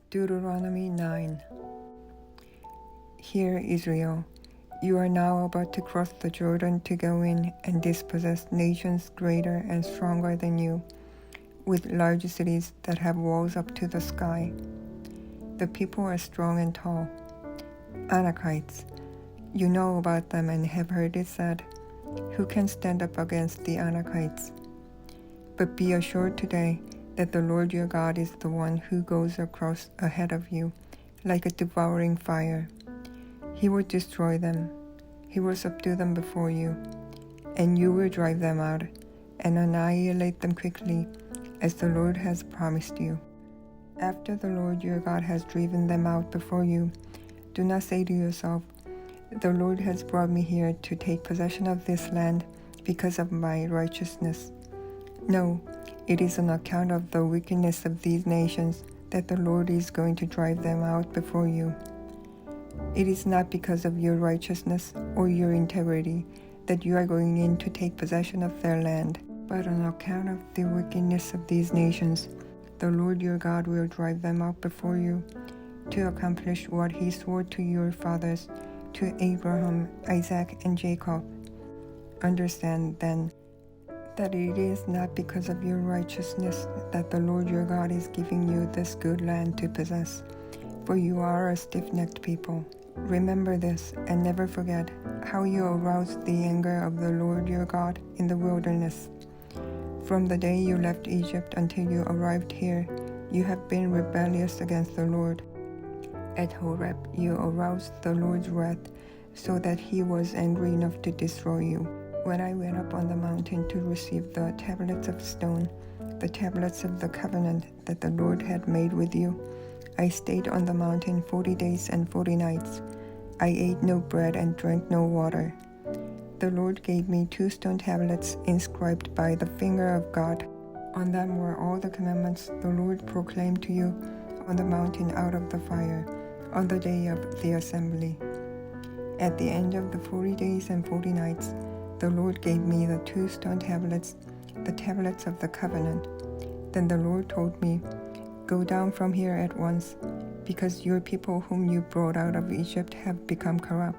Deuteronomy 9. Hear, Israel, you are now about to cross the Jordan to go in and dispossess nations greater and stronger than you, with large cities that have walls up to the sky. The people are strong and tall. Anakites, you know about them and have heard it said, who can stand up against the Anakites? But be assured today that the Lord your God is the one who goes across ahead of you like a devouring fire. He will destroy them. He will subdue them before you, and you will drive them out and annihilate them quickly, as the Lord has promised you. After the Lord your God has driven them out before you, do not say to yourself, the Lord has brought me here to take possession of this land because of my righteousness. No, it is on account of the wickedness of these nations that the Lord is going to drive them out before you. It is not because of your righteousness or your integrity that you are going in to take possession of their land, but on account of the wickedness of these nations, the Lord your God will drive them out before you to accomplish what he swore to your fathers, to Abraham, Isaac, and Jacob. Understand, then, that it is not because of your righteousness that the Lord your God is giving you this good land to possess, for you are a stiff-necked people. Remember this and never forget how you aroused the anger of the Lord your God in the wilderness. From the day you left Egypt until you arrived here, you have been rebellious against the Lord. At Horeb, you aroused the Lord's wrath so that he was angry enough to destroy you. When I went up on the mountain to receive the tablets of stone, the tablets of the covenant that the Lord had made with you, I stayed on the mountain 40 days and 40 nights. I ate no bread and drank no water. The Lord gave me 2 stone tablets inscribed by the finger of God. On them were all the commandments the Lord proclaimed to you on the mountain out of the fire, on the day of the assembly. At the end of the 40 days and 40 nights, the Lord gave me the 2 stone tablets, the tablets of the covenant. Then the Lord told me, go down from here at once, because your people whom you brought out of Egypt have become corrupt.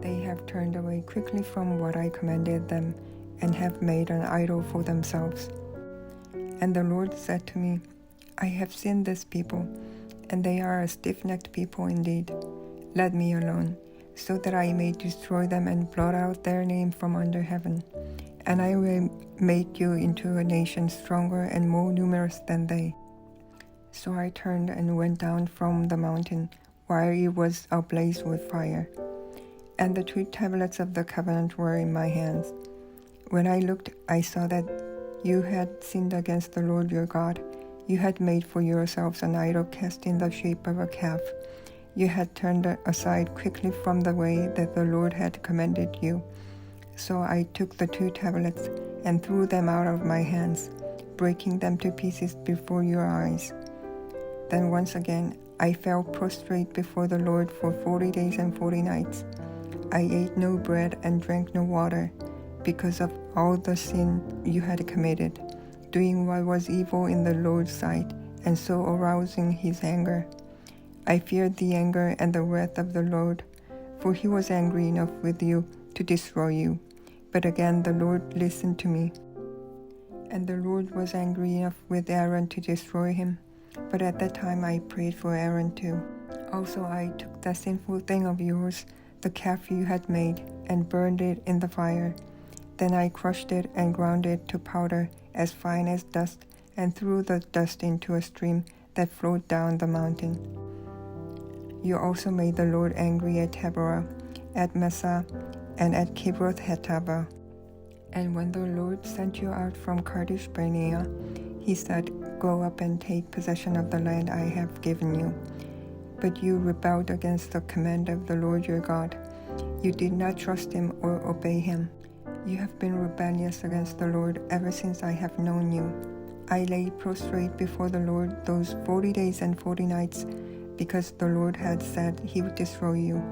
They have turned away quickly from what I commanded them, and have made an idol for themselves. And the Lord said to me, I have seen this people, and they are a stiff-necked people indeed. Let me alone, so that I may destroy them and blot out their name from under heaven. And I will make you into a nation stronger and more numerous than they. So I turned and went down from the mountain, while it was ablaze with fire. And the 2 tablets of the covenant were in my hands. When I looked, I saw that you had sinned against the Lord your God. You had made for yourselves an idol cast in the shape of a calf. You had turned aside quickly from the way that the Lord had commanded you. So I took the 2 tablets and threw them out of my hands, breaking them to pieces before your eyes. Then once again I fell prostrate before the Lord for 40 days and 40 nights. I ate no bread and drank no water, because of all the sin you had committed, doing what was evil in the Lord's sight, and so arousing his anger. I feared the anger and the wrath of the Lord, for he was angry enough with you to destroy you. But again the Lord listened to me. And the Lord was angry enough with Aaron to destroy him. But at that time I prayed for Aaron too. Also I took that sinful thing of yours, the calf you had made, and burned it in the fire. Then I crushed it and ground it to powder as fine as dust, and threw the dust into a stream that flowed down the mountain. You also made the Lord angry at Taberah, at Massa, and at Kibroth Hattaavah. And when the Lord sent you out from Kadesh Barnea, he said, go up and take possession of the land I have given you. But you rebelled against the command of the Lord your God. You did not trust him or obey him. You have been rebellious against the Lord ever since I have known you. I lay prostrate before the Lord those 40 days and 40 nights, because the Lord had said he would destroy you.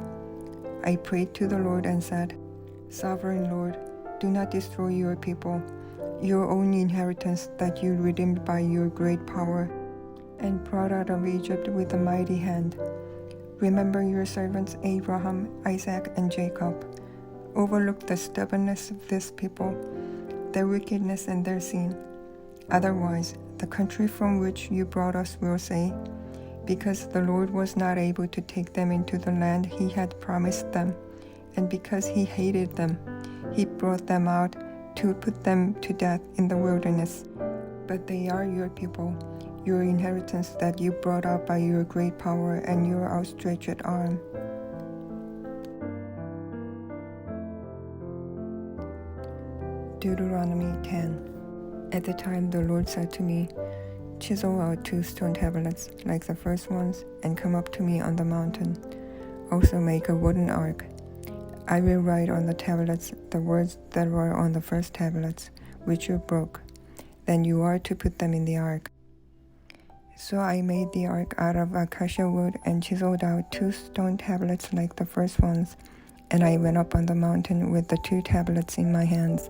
I prayed to the Lord and said, Sovereign Lord, do not destroy your people, your own inheritance that you redeemed by your great power. and brought out of Egypt with a mighty hand. Remember your servants Abraham, Isaac, and Jacob. Overlook the stubbornness of this people, their wickedness and their sin. Otherwise, the country from which you brought us will say, because the Lord was not able to take them into the land he had promised them, and because he hated them, he brought them out to put them to death in the wilderness. But they are your people, your inheritance that you brought out by your great power and your outstretched arm. Deuteronomy 10. At the time the Lord said to me, chisel out 2 stone tablets like the first ones and come up to me on the mountain. Also make a wooden ark. I will write on the tablets the words that were on the first tablets, which you broke. Then you are to put them in the ark. So I made the ark out of acacia wood and chiseled out 2 stone tablets like the first ones, and I went up on the mountain with the 2 tablets in my hands.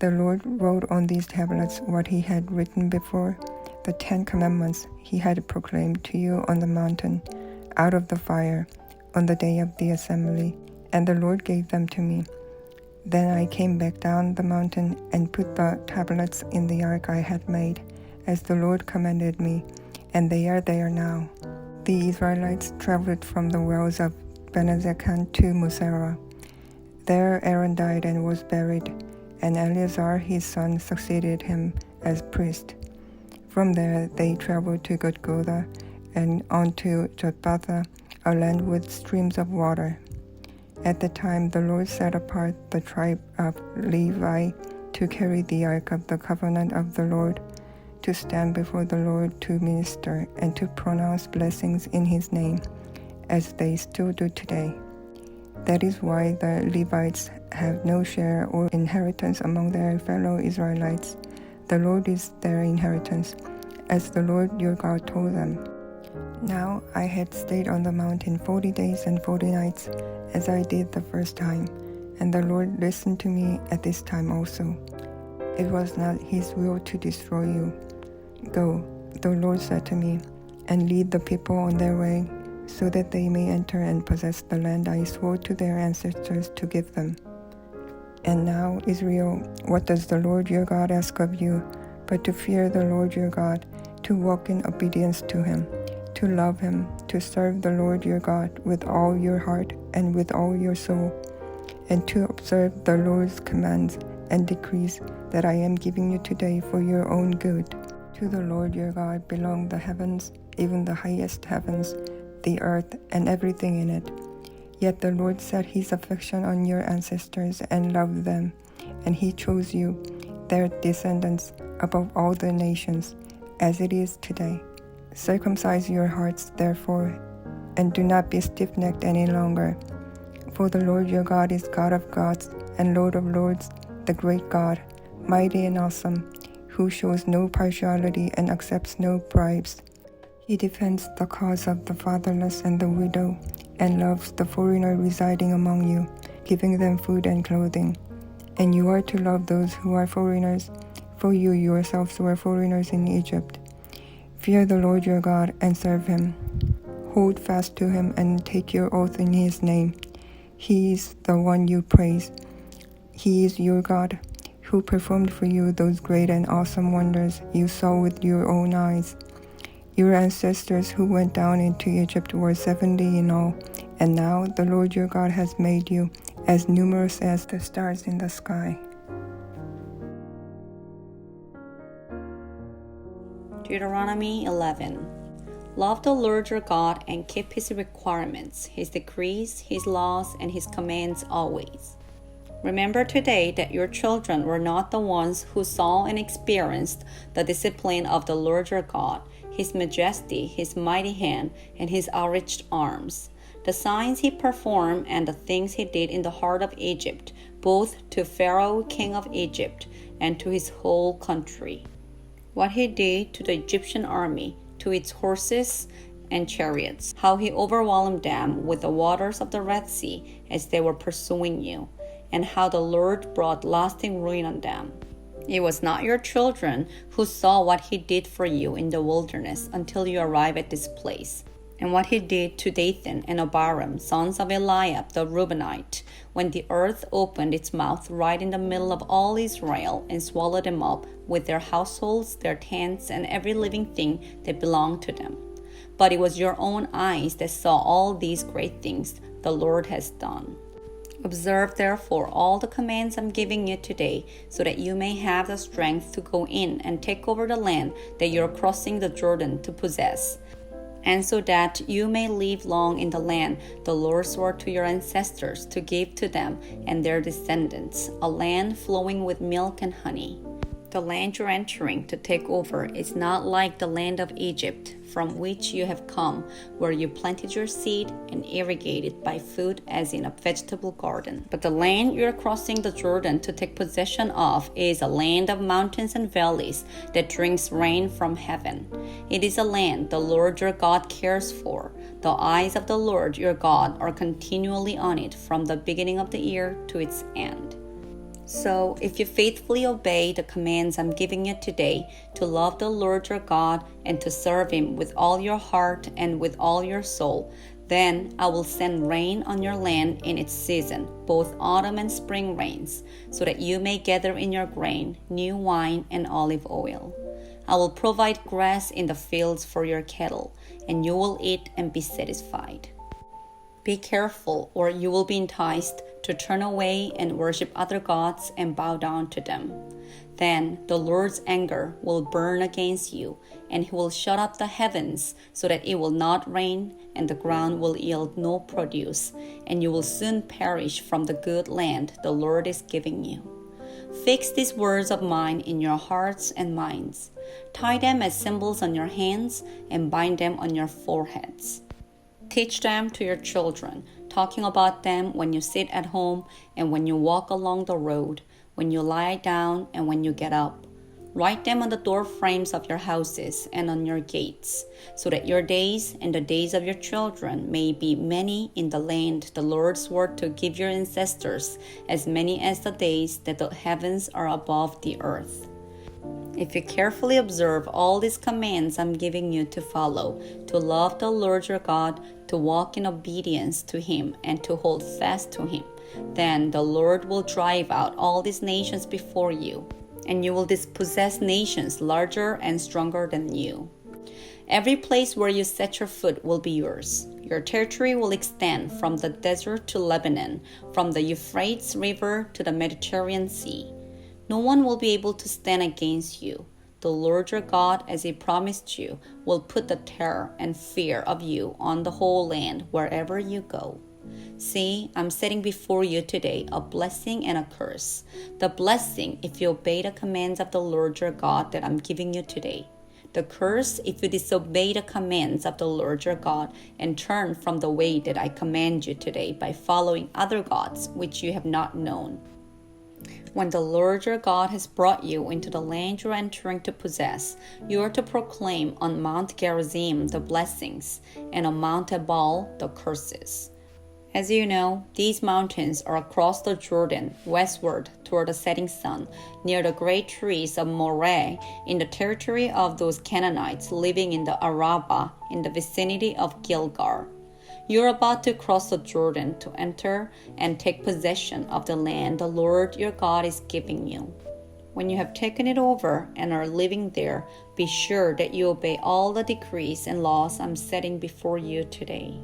The Lord wrote on these tablets what he had written before, the 10 commandments he had proclaimed to you on the mountain, out of the fire, on the day of the assembly, and the Lord gave them to me. Then I came back down the mountain and put the tablets in the ark I had made, as the Lord commanded me, and they are there now. The Israelites traveled from the wells of Benezekan to Musera. There Aaron died and was buried, and Eleazar his son succeeded him as priest. From there they traveled to Gudgoda and on to Jotbatha, a land with streams of water. At the time the Lord set apart the tribe of Levi to carry the ark of the covenant of the Lord, to stand before the Lord to minister and to pronounce blessings in his name, as they still do today. That is why the Levites have no share or inheritance among their fellow Israelites. The Lord is their inheritance, as the Lord your God told them. Now I had stayed on the mountain 40 days and 40 nights, as I did the first time, and the Lord listened to me at this time also. It was not his will to destroy you. Go, the Lord said to me, and lead the people on their way, so that they may enter and possess the land I swore to their ancestors to give them. And now, Israel, what does the Lord your God ask of you, but to fear the Lord your God, to walk in obedience to him, to love him, to serve the Lord your God with all your heart and with all your soul, and to observe the Lord's commands and decrees that I am giving you today for your own good. To the Lord your God belong the heavens, even the highest heavens, the earth, and everything in it. Yet the Lord set his affection on your ancestors and loved them, and he chose you, their descendants, above all the nations, as it is today. Circumcise your hearts, therefore, and do not be stiff-necked any longer. For the Lord your God is God of gods and Lord of lords, the great God, mighty and awesome, who shows no partiality and accepts no bribes. He defends the cause of the fatherless and the widow, and loves the foreigner residing among you, giving them food and clothing. And you are to love those who are foreigners, for you yourselves were foreigners in Egypt. Fear the Lord your God and serve him. Hold fast to him and take your oath in his name. He is the one you praise. He is your God, who performed for you those great and awesome wonders you saw with your own eyes. Your ancestors who went down into Egypt were 70 in all, and now the Lord your God has made you as numerous as the stars in the sky. Deuteronomy 11. Love the Lord your God and keep his requirements, his decrees, his laws, and his commands always. Remember today that your children were not the ones who saw and experienced the discipline of the Lord your God, his majesty, his mighty hand, and his outstretched arms, the signs he performed and the things he did in the heart of Egypt, both to Pharaoh, king of Egypt, and to his whole country. What he did to the Egyptian army, to its horses and chariots, how he overwhelmed them with the waters of the Red Sea as they were pursuing you, and how the Lord brought lasting ruin on them. It was not your children who saw what he did for you in the wilderness until you arrive at this place, and what he did to Dathan and Abiram, sons of Eliab the Reubenite, when the earth opened its mouth right in the middle of all Israel and swallowed them up with their households, their tents, and every living thing that belonged to them. But it was your own eyes that saw all these great things the Lord has done. Observe therefore all the commands I'm giving you today, so that you may have the strength to go in and take over the land that you're crossing the Jordan to possess, and so that you may live long in the land the Lord swore to your ancestors to give to them and their descendants, a land flowing with milk and honey. The land you're entering to take over is not like the land of Egypt, from which you have come, where you planted your seed and irrigated by food as in a vegetable garden. But the land you're crossing the Jordan to take possession of is a land of mountains and valleys that drinks rain from heaven. It is a land the Lord your God cares for. The eyes of the Lord your God are continually on it from the beginning of the year to its end. So, if you faithfully obey the commands I'm giving you today, to love the Lord your God and to serve Him with all your heart and with all your soul, then I will send rain on your land in its season, both autumn and spring rains, so that you may gather in your grain, new wine, and olive oil. I will provide grass in the fields for your cattle, and you will eat and be satisfied. Be careful, or you will be enticed to turn away and worship other gods and bow down to them. Then the Lord's anger will burn against you, and He will shut up the heavens so that it will not rain, and the ground will yield no produce, and you will soon perish from the good land the Lord is giving you. Fix these words of mine in your hearts and minds. Tie them as symbols on your hands and bind them on your foreheads. Teach them to your children, talking about them when you sit at home and when you walk along the road, when you lie down and when you get up. Write them on the door frames of your houses and on your gates, so that your days and the days of your children may be many in the land the Lord swore to give your ancestors, as many as the days that the heavens are above the earth. If you carefully observe all these commands I'm giving you to follow, to love the Lord your God, to walk in obedience to Him, and to hold fast to Him, then the Lord will drive out all these nations before you, and you will dispossess nations larger and stronger than you. Every place where you set your foot will be yours. Your territory will extend from the desert to Lebanon, from the Euphrates River to the Mediterranean Sea. No one will be able to stand against you. The Lord your God, as He promised you, will put the terror and fear of you on the whole land wherever you go. See, I'm setting before you today a blessing and a curse. The blessing if you obey the commands of the Lord your God that I'm giving you today. The curse if you disobey the commands of the Lord your God and turn from the way that I command you today by following other gods which you have not known. When the Lord your God has brought you into the land you're entering to possess, you are to proclaim on Mount Gerizim the blessings, and on Mount Ebal the curses. As you know, these mountains are across the Jordan, westward toward the setting sun, near the great trees of Moreh, in the territory of those Canaanites living in the Arabah, in the vicinity of Gilgal. You are about to cross the Jordan to enter and take possession of the land the Lord your God is giving you. When you have taken it over and are living there, be sure that you obey all the decrees and laws I'm setting before you today.